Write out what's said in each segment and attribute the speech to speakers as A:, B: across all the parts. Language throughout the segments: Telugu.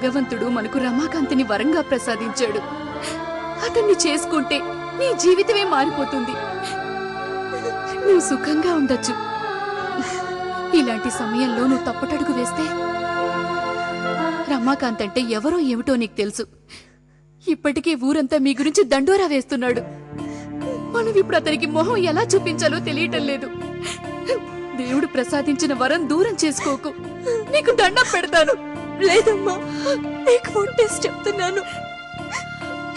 A: భగవంతుడు మనకు రమాకాంతిని వరంగా ప్రసాదించాడు. అతన్ని చేసుకుంటే నీ జీవితమే మారిపోతుంది. నువ్వు సుఖంగా ఉండొచ్చు. ఇలాంటి సమయంలో నువ్వు తప్పటడుగు వేస్తే రమాకాంత్ అంటే ఎవరో ఏమిటో నీకు తెలుసు. ఇప్పటికే ఊరంతా మీ గురించి దండోరా వేస్తున్నాడు. మనం ఇప్పుడు అతనికి మొహం ఎలా చూపించాలో తెలియటం లేదు. దేవుడు ప్రసాదించిన వరం దూరం చేసుకోకు. నీకు దండం పెడతాను.
B: లేదమ్మా, నీకు ఫోటేసి చెప్తున్నాను.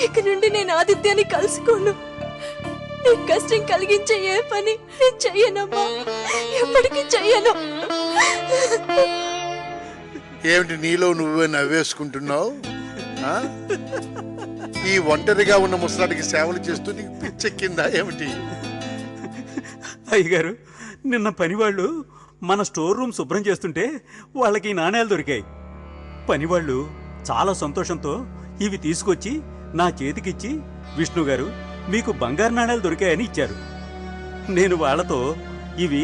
B: ఇక నుండి నేను ఆదిత్యాన్ని కలుసుకోను. నీకు కష్టం కలిగించే ఏ పని నేను చెయ్యనమ్మా, ఎప్పటికీ చెయ్యను.
C: ఏమిటి నీలో నువ్వే నవ్వేసుకుంటున్నావు? ఈ ఒంటరిగా ఉన్న ముసలాడికి సేవలు చేస్తూ నీకు పిచ్చెక్కిందా ఏమిటి?
D: అయ్యగారు, నిన్న పనివాళ్ళు మన స్టోర్ రూమ్ శుభ్రం చేస్తుంటే వాళ్ళకి నాణేలు దొరికాయి. పనివాళ్ళు చాలా సంతోషంతో ఇవి తీసుకొచ్చి నా చేతికిచ్చి, విష్ణు గారు మీకు బంగారు నాణేలు దొరికాయని ఇచ్చారు. నేను వాళ్లతో ఇవి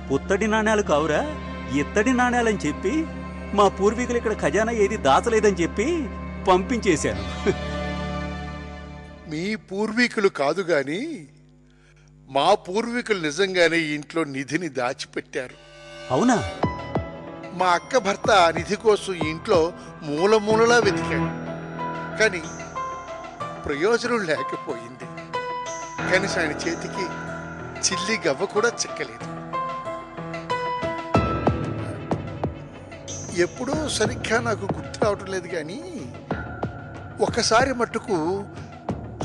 D: పుత్తడి నాణేలు కావురా, ఇత్తడి నాణేలని చెప్పి మా పూర్వీకులు ఇక్కడ ఖజానా ఏది దాచలేదని చెప్పి పంపించేశాను.
C: మీ పూర్వీకులు కాదు గాని మా పూర్వీకులు నిజంగానే ఇంట్లో నిధిని దాచిపెట్టారు.
D: అవునా?
C: మా అక్క భర్త ఆ నిధి కోసం ఇంట్లో మూల మూలలా వెతికాడు, కానీ ప్రయోజనం లేకపోయింది. కనీసం ఆయన చేతికి చిల్లి గవ్వ కూడా చిక్కలేదు. ఎప్పుడూ సరిగ్గా నాకు గుర్తు రావటం లేదు, కానీ ఒకసారి మట్టుకు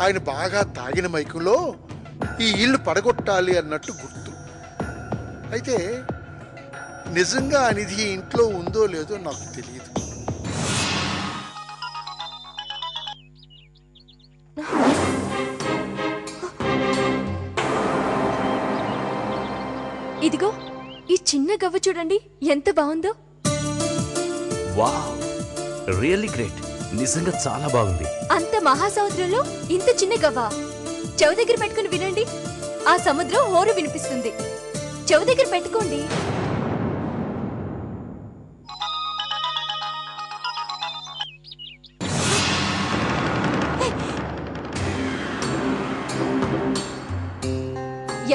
C: ఆయన బాగా తాగిన మైకంలో ఈ ఇల్లు పడగొట్టాలి అన్నట్టు గుర్తు. అయితే నిజంగా ఆ నిధి ఇంట్లో ఉందో లేదో నాకు తెలియదు.
B: ఇదిగో ఈ చిన్న గవ్వ చూడండి ఎంత బాగుందో.
E: Wow, really great. నిజంగా చాలా బాగుంది.
B: అంత మహాసముద్రంలో ఇంత చిన్న గవ్వ. చెవు దగ్గర పెట్టుకుని వినండి, ఆ సముద్రం హోరు వినిపిస్తుంది. చెవు దగ్గర పెట్టుకోండి.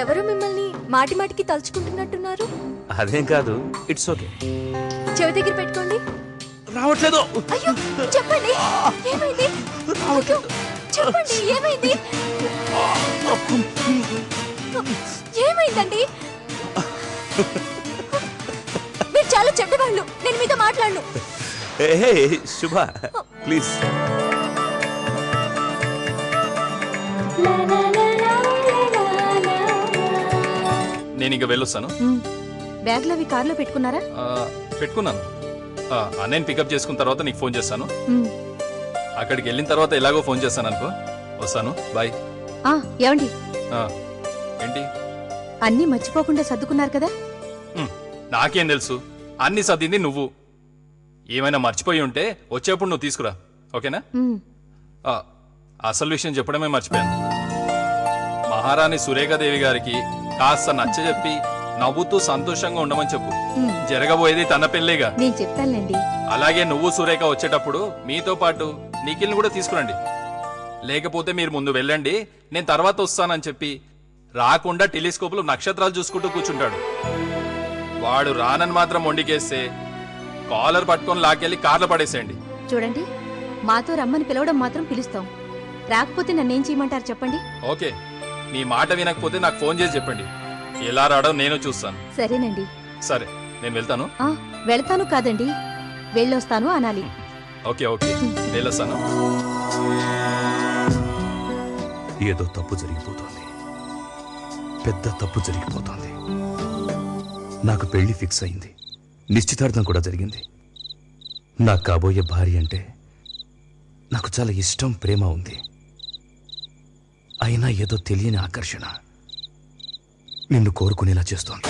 B: ఎవరు మిమ్మల్ని మాటి మాటికి తలుచుకుంటున్నట్టున్నారు?
E: అదేం కాదు, ఇట్స్ ఓకే.
B: చెవి దగ్గర పెట్టుకోండి.
E: రావట్లేదు.
B: అయ్యో చెప్పండి, ఏమైంది? అయ్యో చెప్పండి, ఏమైంది? ఏమైందండి? మీరు చాలా చెడ్డవాళ్ళు, నేను మీతో మాట్లాడను.
E: శుభ ప్లీజ్.
F: నేను ఇక వెళ్ళొస్తాను.
B: బ్యాగ్లో అవి కార్లో పెట్టుకున్నారా?
F: పెట్టుకున్నాను. అన్నయ్యని పికప్ చేసుకున్న తర్వాత నీకు ఫోన్ చేస్తాను. అక్కడికి వెళ్ళిన తర్వాత ఎలాగో ఫోన్ చేస్తాను అనుకో. వస్తాను, బాయ్.
B: ఏమండి,
F: ఏంటి
B: అన్నీ మర్చిపోకుండా సర్దుకున్నారు కదా?
F: నాకేం తెలుసు, అన్ని సర్దింది నువ్వు. ఏమైనా మర్చిపోయి ఉంటే వచ్చేప్పుడు నువ్వు తీసుకురా, ఓకేనా? అసలు విషయం చెప్పడమే మర్చిపోయాను. మహారాణి సురేఖాదేవి గారికి కాస్త నచ్చజెప్పి నవ్వుతూ సంతోషంగా ఉండమని చెప్పు. జరగబోయేది తన పెళ్లిగా.
B: నేను చెప్తానండి.
F: అలాగే నువ్వు సురేఖ వచ్చేటప్పుడు మీతో పాటు నిఖిల్ని కూడా తీసుకురండి. లేకపోతే మీరు ముందు వెళ్ళండి, నేను తర్వాత వస్తానని చెప్పి రాకుండా టెలిస్కోప్లో నక్షత్రాలు చూసుకుంటూ కూర్చుంటాడు. వాడు రానని మాత్రం మొండికేస్తే కాలర్ పట్టుకొని లాకెళ్ళి కార్లో పడేసేయండి.
B: చూడండి, మాతో రమ్మని పిలవడం మాత్రం పిలుస్తాం, రాకపోతే నన్నేం చేయమంటారు చెప్పండి?
F: ఓకే, మీ మాట వినకపోతే నాకు ఫోన్ చేసి చెప్పండి. ఎలా రావడం నేను చూస్తాను.
B: సరేనండి.
F: సరే, నేను వెళ్తాను.
B: వెళ్తాను కాదండి, వెళ్ళొస్తాను అనాలి.
F: ఓకే ఓకే, వెళ్ళొస్తాను.
E: ఏదో తప్పు జరిగిపోతోంది, పెద్ద తప్పు జరిగిపోతోంది. నాకు పెళ్లి ఫిక్స్ అయింది, నిశ్చితార్థం కూడా జరిగింది. నా కాబోయే భార్య అంటే నాకు చాలా ఇష్టం, ప్రేమ ఉంది. అయినా ఏదో తెలియని ఆకర్షణ నిన్ను కోరుకునేలా చేస్తోంది.